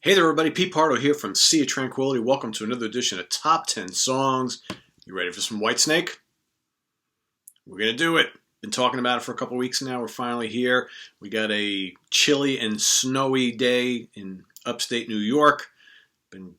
Hey there everybody, Pete Pardo here from Sea of Tranquility. Welcome to another edition of Top 10 Songs. You ready for some Whitesnake? We're going to do it. Been talking about it for a couple weeks now. We're finally here. We got a chilly and snowy day in upstate New York. Been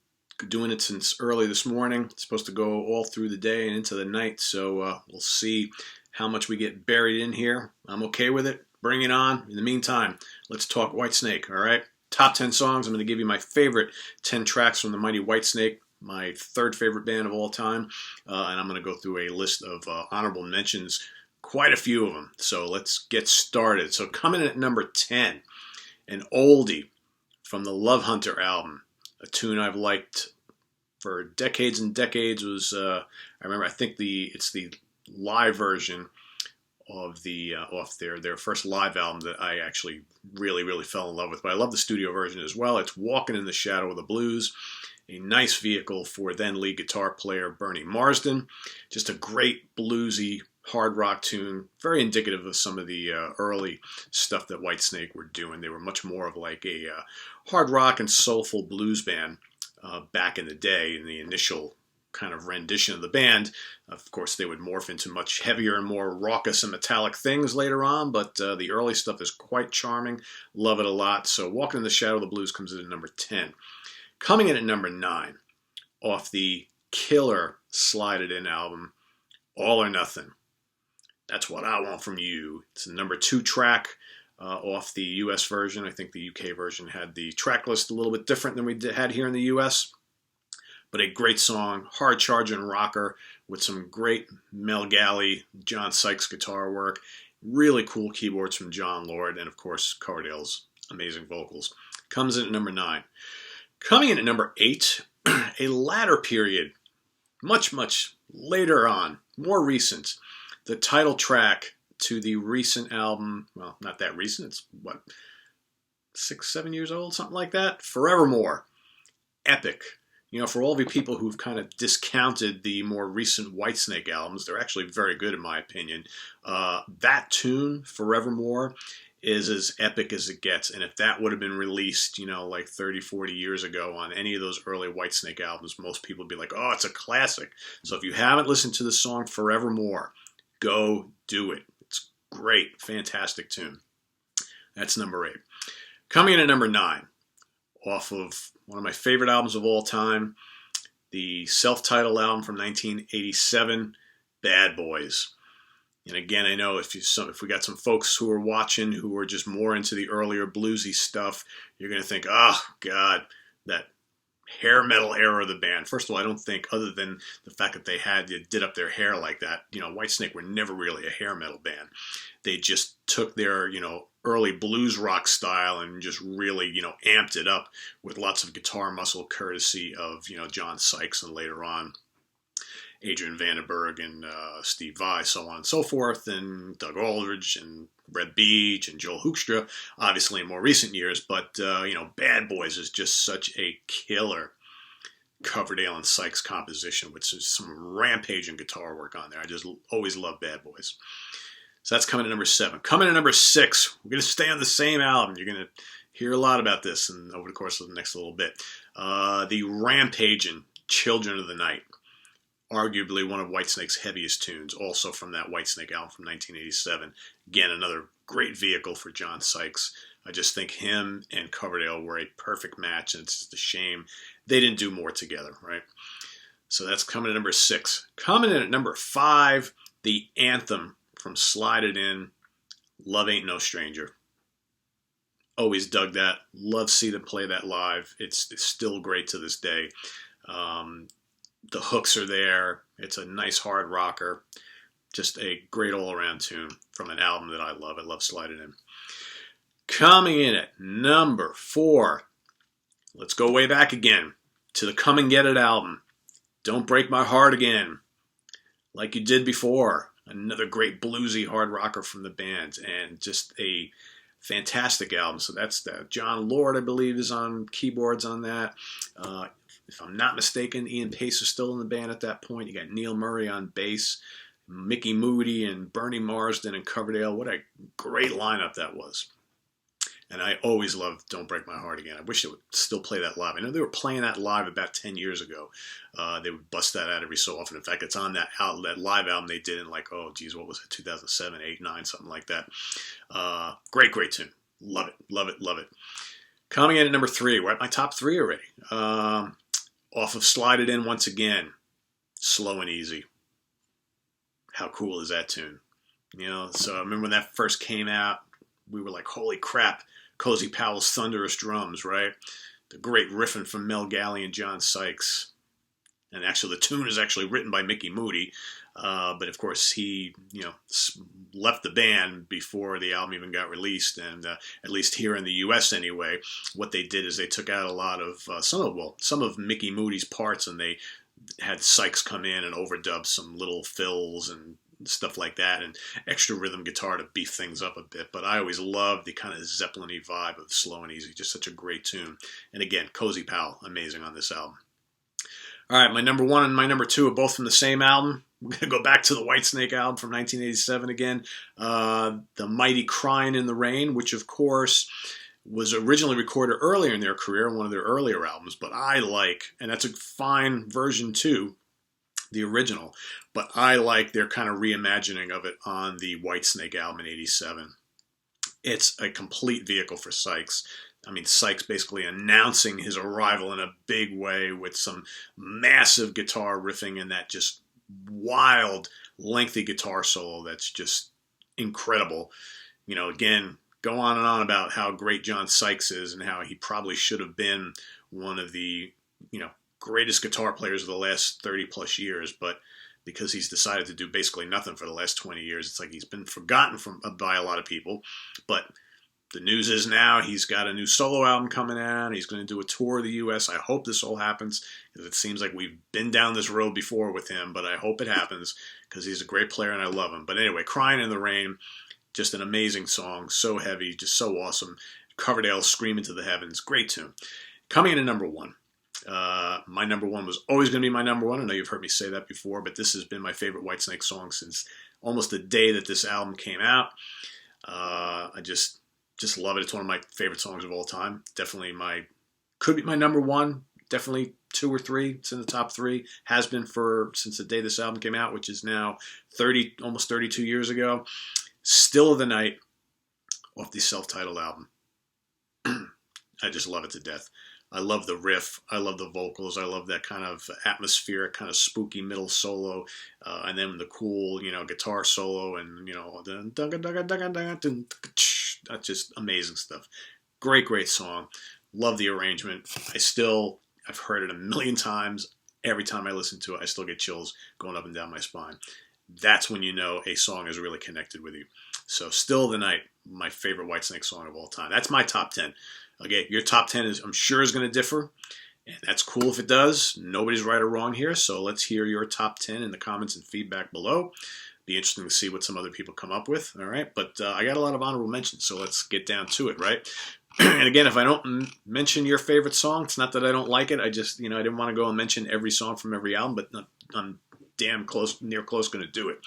doing it since early this morning. It's supposed to go all through the day and into the night, so we'll see how much we get buried in here. I'm okay with it. Bring it on. In the meantime, let's talk Whitesnake, all right? Top 10 songs. I'm going to give you my favorite 10 tracks from the mighty Whitesnake, my third favorite band of all time. And I'm going to go through a list of honorable mentions, quite a few of them. So let's get started. So coming in at number 10, an oldie from the Love Hunter album, a tune I've liked for decades and decades. Was I think it's the live version of the off their first live album that I actually really fell in love with. But I love the studio version as well. It's Walking in the Shadow of the Blues, a nice vehicle for then lead guitar player Bernie Marsden. Just a great bluesy hard rock tune, very indicative of some of the early stuff that Whitesnake were doing. They were much more of like a hard rock and soulful blues band back in the day, in the initial kind of rendition of the band. Of course, they would morph into much heavier and more raucous and metallic things later on, but the early stuff is quite charming. Love it a lot. So Walking in the Shadow of the Blues comes in at number 10. Coming in at number 9, off the killer Slide It In album, All or Nothing. That's What I Want From You. It's the number 2 track off the US version. I think the UK version had the track list a little bit different than we had here in the US. But a great song, hard-charging rocker with some great Mel Galley, John Sykes guitar work, really cool keyboards from John Lord, and of course Coverdale's amazing vocals. Comes in at number 9. Coming in at number 8, a latter period, much later on, more recent, the title track to the recent album, well, not that recent, it's what, 6-7 years old, something like that? Forevermore. Epic. You know, for all of you people who've kind of discounted the more recent Whitesnake albums, they're actually very good in my opinion. That tune, Forevermore, is as epic as it gets. And if that would have been released, like 30, 40 years ago on any of those early Whitesnake albums, most people would be like, oh, it's a classic. So if you haven't listened to the song Forevermore, go do it. It's great, fantastic tune. That's number 8. Coming in at number 9, off of one of my favorite albums of all time, the self-titled album from 1987, Bad Boys. And again, I know if we got some folks who are watching who are just more into the earlier bluesy stuff, you're going to think, oh, God, that hair metal era of the band. First of all, I don't think, other than the fact that they did up their hair like that, Whitesnake were never really a hair metal band. They just took their, early blues rock style and just really, amped it up with lots of guitar muscle courtesy of, John Sykes and later on Adrian Vandenberg and Steve Vai, so on and so forth, and Doug Aldridge and Red Beach and Joel Hoekstra, obviously in more recent years. But, Bad Boys is just such a killer Coverdale and Sykes composition with some rampaging guitar work on there. I just always love Bad Boys. So that's coming to number 7. Coming to number 6, we're going to stay on the same album. You're going to hear a lot about this over the course of the next little bit. The rampaging Children of the Night. Arguably one of Whitesnake's heaviest tunes, also from that Whitesnake album from 1987. Again, another great vehicle for John Sykes. I just think him and Coverdale were a perfect match, and it's just a shame they didn't do more together, right? So that's coming at number 6. Coming in at number 5, the anthem from Slide It In, Love Ain't No Stranger. Always dug that. Love seeing them play that live. It's still great to this day. The hooks are there. It's a nice hard rocker. Just a great all-around tune from an album that I love. I love Slide It In. Coming in at number 4. Let's go way back again to the Come and Get It album. Don't Break My Heart Again. Like You Did Before. Another great bluesy hard rocker from the band. And just a fantastic album. So that's that. John Lord, I believe, is on keyboards on that. If I'm not mistaken, Ian Pace is still in the band at that point. You got Neil Murray on bass, Mickey Moody and Bernie Marsden and Coverdale. What a great lineup that was. And I always loved Don't Break My Heart Again. I wish they would still play that live. I know they were playing that live about 10 years ago. They would bust that out every so often. In fact, it's on that live album they did in like, oh, geez, what was it, 2007, 8, 9, something like that. Great, great tune. Love it, love it, love it. Coming in at number 3. We're at my top 3 already. Off of Slide It In once again. Slow and Easy. How cool is that tune? You know, so I remember when that first came out, we were like, holy crap, Cozy Powell's thunderous drums, right? The great riffing from Mel Galley and John Sykes. And actually, the tune is actually written by Mickey Moody. But of course, he, left the band before the album even got released. And at least here in the U.S. anyway, what they did is they took out a lot of, some of Mickey Moody's parts, and they had Sykes come in and overdub some little fills and stuff like that, and extra rhythm guitar to beef things up a bit. But I always loved the kind of Zeppelin-y vibe of Slow and Easy. Just such a great tune. And again, Cozy Powell, amazing on this album. All right, my number 1 and my number 2 are both from the same album. We're going to go back to the Whitesnake album from 1987 again. The mighty Crying in the Rain, which of course was originally recorded earlier in their career, one of their earlier albums, but I like, and that's a fine version too, the original, but I like their kind of reimagining of it on the Whitesnake album in 87. It's a complete vehicle for Sykes. I mean, Sykes basically announcing his arrival in a big way with some massive guitar riffing and that just wild, lengthy guitar solo that's just incredible. Again, go on and on about how great John Sykes is and how he probably should have been one of the, greatest guitar players of the last 30 plus years, but because he's decided to do basically nothing for the last 20 years, it's like he's been forgotten by a lot of people. But the news is now he's got a new solo album coming out. He's going to do a tour of the U.S. I hope this all happens, because it seems like we've been down this road before with him, but I hope it happens because he's a great player and I love him. But anyway, Crying in the Rain, just an amazing song, so heavy, just so awesome. Coverdale, Scream into the Heavens, great tune. Coming in at number 1. My number 1 was always going to be my number 1. I know you've heard me say that before, but this has been my favorite Whitesnake song since almost the day that this album came out. I just love it. It's one of my favorite songs of all time. Definitely could be my number 1. Definitely 2 or 3. It's in the top 3. Has been since the day this album came out, which is now almost 32 years ago. Still of the Night, off the self-titled album. I just love it to death. I love the riff. I love the vocals. I love that kind of atmospheric, kind of spooky middle solo, and then the cool, guitar solo, and that's just amazing stuff. Great, great song. Love the arrangement. I've heard it a million times. Every time I listen to it, I still get chills going up and down my spine. That's when you know a song is really connected with you. So, Still of the Night, my favorite Whitesnake song of all time. That's my top 10. Okay, your top 10 I'm sure is going to differ, and that's cool if it does. Nobody's right or wrong here, so let's hear your top 10 in the comments and feedback below. Be interesting to see what some other people come up with, all right? But I got a lot of honorable mentions, so let's get down to it, right? And again, if I don't mention your favorite song, it's not that I don't like it. I just, I didn't want to go and mention every song from every album, but I'm damn close going to do it.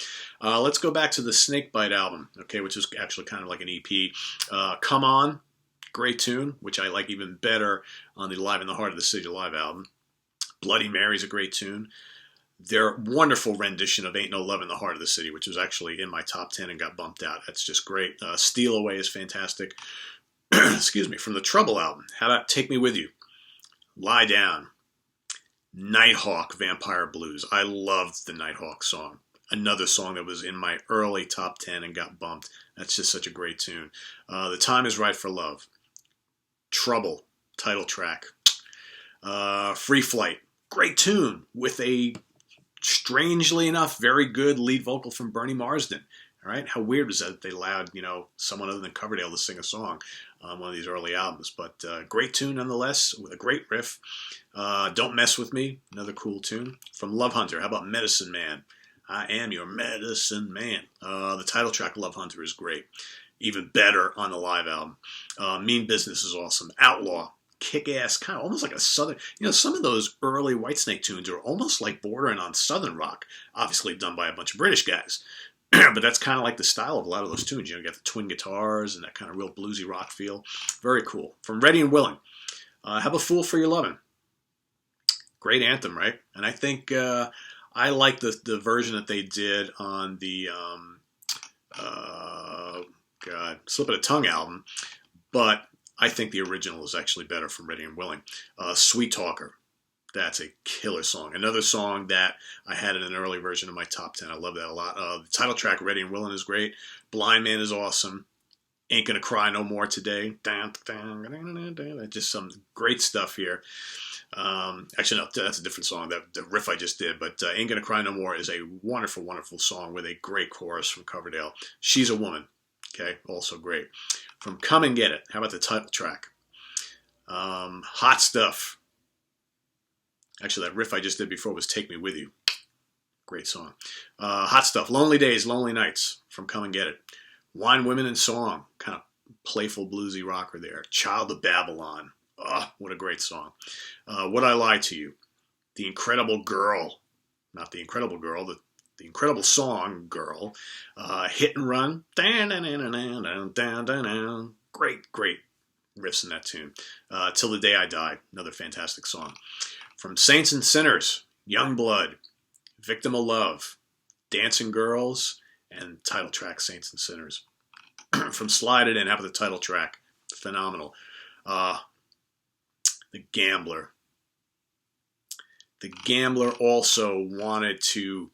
Let's go back to the Snakebite album, okay, which is actually kind of like an EP. Come On. Great tune, which I like even better on the Live in the Heart of the City live album. Bloody Mary's a great tune. Their wonderful rendition of Ain't No Love in the Heart of the City, which was actually in my top 10 and got bumped out. That's just great. Steal Away is fantastic. Excuse me. From the Trouble album, how about Take Me With You? Lie Down. Nighthawk, Vampire Blues. I loved the Nighthawk song. Another song that was in my early top 10 and got bumped. That's just such a great tune. The Time Is Right for Love. Trouble, title track. Free Flight, great tune with a, strangely enough, very good lead vocal from Bernie Marsden. All right, how weird was that they allowed, someone other than Coverdale to sing a song on one of these early albums? But great tune nonetheless, with a great riff. Don't Mess With Me, another cool tune. From Love Hunter, how about Medicine Man? I Am Your Medicine Man. The title track, Love Hunter, is great. Even better on the live album. Mean Business is awesome. Outlaw, kick-ass, kind of almost like a southern, some of those early Whitesnake tunes are almost like bordering on southern rock, obviously done by a bunch of British guys. but that's kind of like the style of a lot of those tunes. You got the twin guitars and that kind of real bluesy rock feel. Very cool. From Ready and Willing, Have a Fool for Your Lovin'. Great anthem, right? And I think I like the version that they did on the Slip of the Tongue album, but I think the original is actually better from Ready and Willing. Sweet Talker. That's a killer song. Another song that I had in an early version of my top 10. I love that a lot. The title track, Ready and Willing, is great. Blind Man is awesome. Ain't Gonna Cry No More Today. Just some great stuff here. Actually, no, that's a different song, the riff I just did. But Ain't Gonna Cry No More is a wonderful, wonderful song with a great chorus from Coverdale. She's a Woman. Okay, also great. From Come and Get It. How about the title track? Hot Stuff. Actually, that riff I just did before was Take Me With You. Great song. Hot Stuff. Lonely Days, Lonely Nights from Come and Get It. Wine, Women, and Song. Kind of playful bluesy rocker there. Child of Babylon. Oh, what a great song. Would I Lie to You? The Incredible Girl. Not The Incredible Girl, the incredible song, Girl. Hit and Run. Great, great riffs in that tune. Till the Day I Die. Another fantastic song. From Saints and Sinners, Young Blood, Victim of Love, Dancing Girls, and title track Saints and Sinners. From Slide It In, how about the title track? Phenomenal. The Gambler. The Gambler also wanted to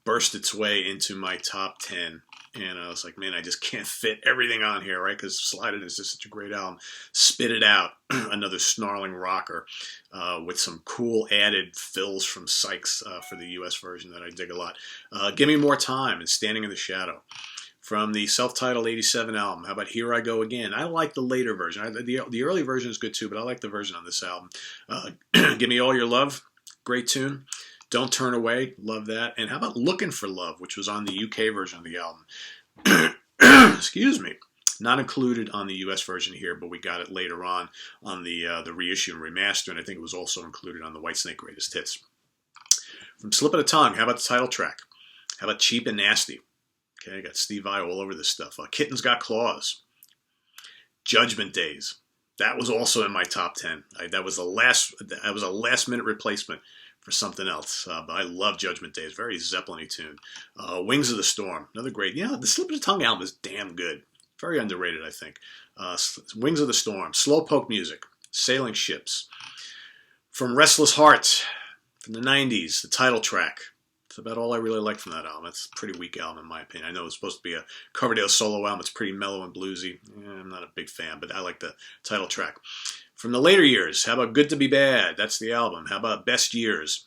burst its way into my top 10. And I was like, man, I just can't fit everything on here, right? Because Slide It In is just such a great album. Spit It Out, another snarling rocker with some cool added fills from Sykes for the U.S. version that I dig a lot. Give Me More Time and Standing in the Shadow. From the self-titled 87 album, how about Here I Go Again? I like the later version. The early version is good too, but I like the version on this album. Give Me All Your Love, great tune. Don't Turn Away, love that. And how about Looking for Love, which was on the UK version of the album? Excuse me. Not included on the US version here, but we got it later on the reissue and remaster, and I think it was also included on the Whitesnake Greatest Hits. From Slip of the Tongue, how about the title track? How about Cheap and Nasty? Okay, I got Steve Vai all over this stuff. Kitten's Got Claws. Judgment Days. That was also in my top 10. That was a last minute replacement for something else. But I love Judgment Days. Very Zeppelin-y tune. Wings of the Storm. Another great. Yeah, the Slip of the Tongue album is damn good. Very underrated, I think. Wings of the Storm. Slowpoke Music. Sailing Ships. From Restless Heart. From the 90s. The title track. That's about all I really like from that album. It's a pretty weak album in my opinion. I know it's supposed to be a Coverdale solo album. It's pretty mellow and bluesy. I'm not a big fan, but I like the title track. From the later years, how about Good to Be Bad? That's the album. How about Best Years?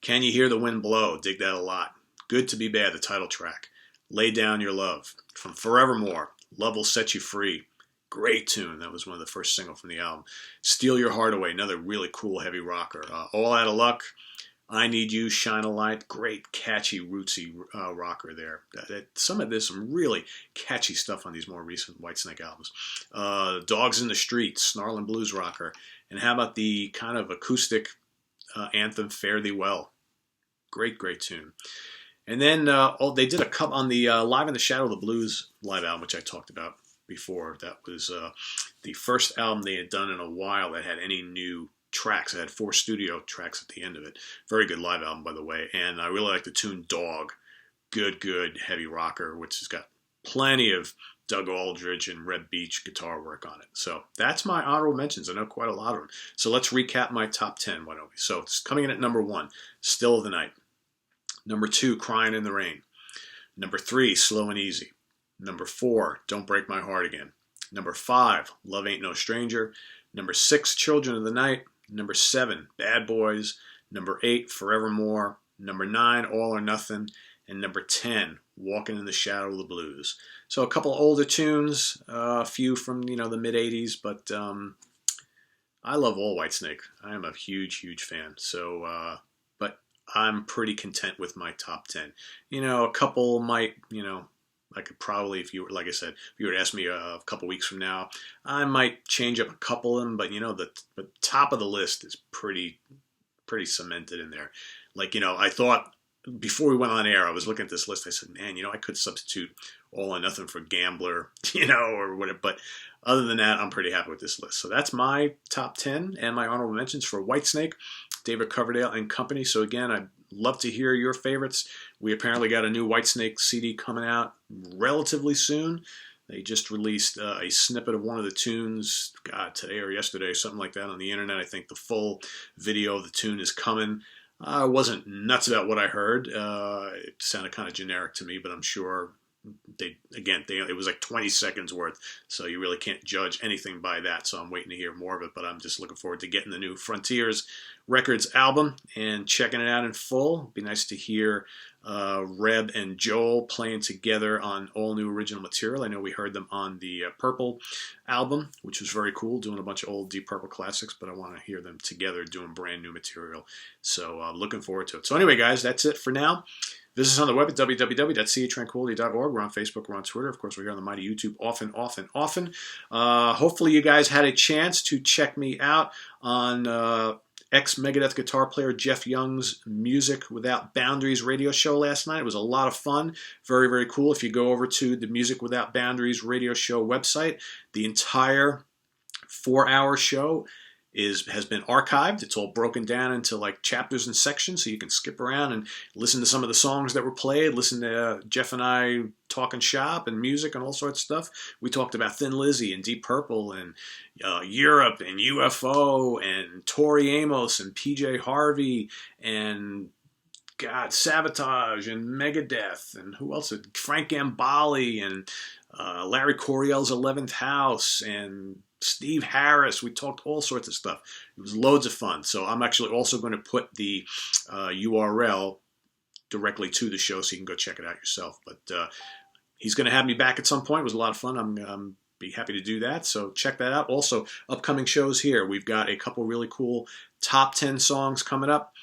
Can You Hear the Wind Blow? Dig that a lot. Good to Be Bad, the title track. Lay Down Your Love. From Forevermore, Love Will Set You Free. Great tune. That was one of the first singles from the album. Steal Your Heart Away, another really cool heavy rocker. All Out of Luck. I Need You, Shine a Light. Great, catchy, rootsy rocker there. There's some really catchy stuff on these more recent Whitesnake albums. Dogs in the Street, snarling blues rocker. And how about the kind of acoustic anthem, Fare Thee Well? Great, great tune. And then they did a couple on the Live in the Shadow of the Blues live album, which I talked about before. That was the first album they had done in a while that had any new tracks. It had 4 studio tracks at the end of it. Very good live album, by the way. And I really like the tune Dog. Good, heavy rocker, which has got plenty of Doug Aldridge and Reb Beach guitar work on it. So that's my honorable mentions. I know quite a lot of them. So let's recap my top 10. Why don't we? So it's coming in at number 1, Still of the Night. Number 2, Crying in the Rain. Number 3, Slow and Easy. Number 4, Don't Break My Heart Again. Number 5, Love Ain't No Stranger. Number 6, Children of the Night. Number 7, Bad Boys. Number 8, Forevermore. Number 9, All or Nothing. And number 10, Walking in the Shadow of the Blues. So a couple older tunes, a few from the mid 80s, but I love all Whitesnake. I am a huge fan. So, but I'm pretty content with my top 10. A couple might, I could probably, like I said, if you were to ask me a couple weeks from now, I might change up a couple of them, but the top of the list is pretty cemented in there. Like, I thought before we went on air, I was looking at this list. I said, man, I could substitute All or Nothing for Gambler, or whatever. But other than that, I'm pretty happy with this list. So that's my top 10 and my honorable mentions for Whitesnake, David Coverdale and company. So again, I'd love to hear your favorites. We apparently got a new Whitesnake CD coming out relatively soon. They just released a snippet of one of the tunes, today or yesterday, something like that on the internet. I think the full video of the tune is coming. I wasn't nuts about what I heard. It sounded kind of generic to me, but I'm sure it was like 20 seconds worth, so you really can't judge anything by that. So I'm waiting to hear more of it, but I'm just looking forward to getting the new Frontiers Records album and checking it out in full. It'd be nice to hear Reb and Joel playing together on all new original material. I know we heard them on the Purple album, which was very cool, doing a bunch of old Deep Purple classics, but I want to hear them together doing brand new material. So looking forward to it. So anyway, guys, that's it for now. Visit us on the web at www.seatranquility.org. We're on Facebook. We're on Twitter. Of course, we're here on the mighty YouTube often. Hopefully you guys had a chance to check me out on ex-Megadeth guitar player Jeff Young's Music Without Boundaries radio show last night. It was a lot of fun. Very, very cool. If you go over to the Music Without Boundaries radio show website, the entire 4-hour show has been archived. It's all broken down into like chapters and sections, so you can skip around and listen to some of the songs that were played, listen to Jeff and I talking shop and music and all sorts of stuff. We talked about Thin Lizzy and Deep Purple and Europe and UFO and Tori Amos and PJ Harvey and Sabotage and Megadeth and who else? Frank Gambale and Larry Coryell's 11th House and Steve Harris. We talked all sorts of stuff. It was loads of fun. So I'm actually also going to put the URL directly to the show so you can go check it out yourself. But he's going to have me back at some point. It was a lot of fun. I'm be happy to do that. So check that out. Also, upcoming shows here. We've got a couple really cool top 10 songs coming up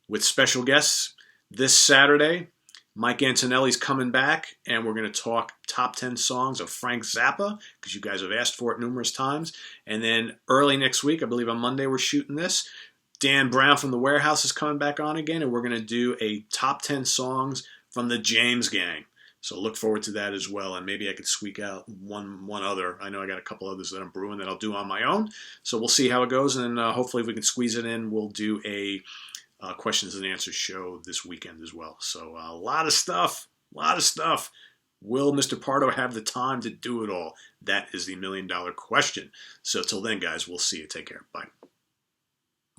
with special guests. This Saturday, Mike Antonelli's coming back, and we're going to talk top 10 songs of Frank Zappa, because you guys have asked for it numerous times. And then early next week, I believe on Monday we're shooting this, Dan Brown from The Warehouse is coming back on again, and we're going to do a top 10 songs from the James Gang. So look forward to that as well, and maybe I could squeak out one other. I know I got a couple others that I'm brewing that I'll do on my own. So we'll see how it goes, and hopefully if we can squeeze it in, we'll do a questions and answers show this weekend as well. So a lot of stuff. Will Mr. Pardo have the time to do it all? That is the $1 million question. So till then, guys, we'll see you. Take care. Bye.